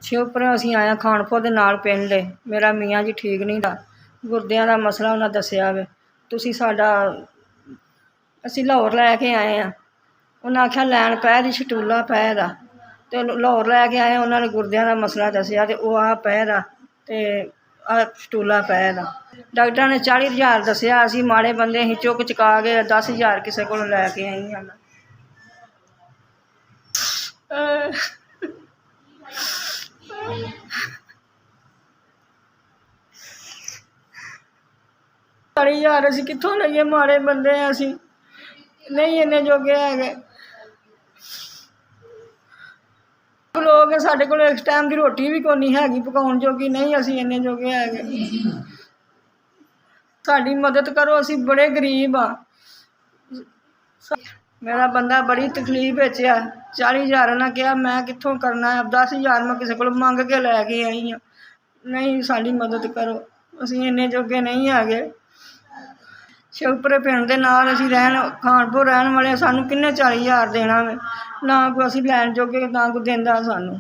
शिवपुर असीं आए खानपुर दे नाल पिंड है। मेरा मियाँ जी ठीक नहीं दा, गुरदियां दा मसला उन्हें दस्सिया वे। तुसीं साडा असीं लाहौर लैके आए हैं। उन्हें आख्या लैन पै दी छटूला पै दा, ते लाहौर लैके आए उन्होंने गुरदियां दा मसला दस्सिया ते ओह् आ पै दा ते छटूला पै दा। डॉक्टर ने 40,000 दस्सिया, असीं माड़े बंदे असीं चुक चुका के 10,000 किसी कोलों लैके आई हां। साढ़ी यार असीं कित्थों लईए, माड़े बंदे हैं असीं, नहीं इन्ने जोगे है। लोग साढ़े कोल इस टाइम की रोटी भी कोई नहीं हैगी पकाउण जोगी, नहीं असीं इन्ने जोगे है। साडी मदद करो, असीं बड़े गरीब हाँ। मेरा बंदा बड़ी तकलीफ विच आ। 40,000 उन्हें कहा, मैं कित्थों करना है। 10,000 मैं किसी कोलों मंग के लैके आई हाँ। नहीं साडी मदद करो, असीं इन्ने जोगे नहीं हैगे। शिवपुरे पिंड दे नाल असीं रहन, खानपुर रहन वाले, सानूं किन्ने 40,000 देना वे, ना कोई असीं लैण जोगे, ना कोई देंदा सानूं।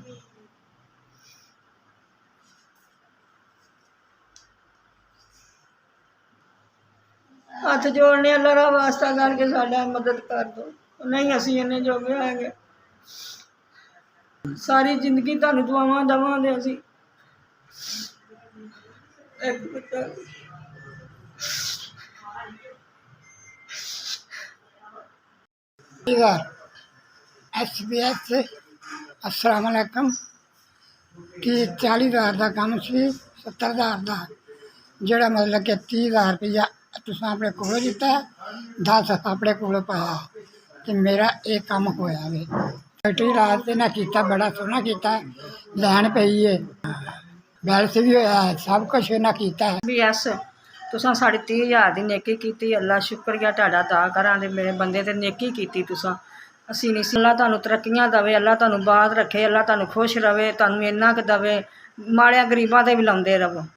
हत्थ जोड़ने, अल्लाह दा वास्ता करके साडा मदद कर दो, नहीं असीं इन्ने जोगे हैगे। सारी जिंदगी तुहानूं दुआवां देवांगे असीं। SBS अस्सलाम वालेकुम कि 40,000 का कम सी 70,000 का, जोड़ा मतलब कि 30,000 रुपया तुसां अपने कोलों दिता, 10 अपने कोलों पाया, तो मेरा ये कम होया वे। फैक्ट्री रात ने किया, बड़ा सोहना किया, लैन पई है, बैलेंस भी होया है, सब कुछ इन्हें किया है। SBS तुसां साढ़े 30,000 की नेकी की, अल्लाह शुक्रिया तुहाडा अदा करां। ते मेरे बंदे ते नेकी की तुसां, असीं नहीं। अल्लाह तुहानूं तरक्कियां देवे, अल्लाह तुहानूं बात रखे, अल्लाह तुहानूं खुश रवे, तुहानूं इन्ना क देवे, माड़ियां गरीबां ते भी लाउंदे रवो।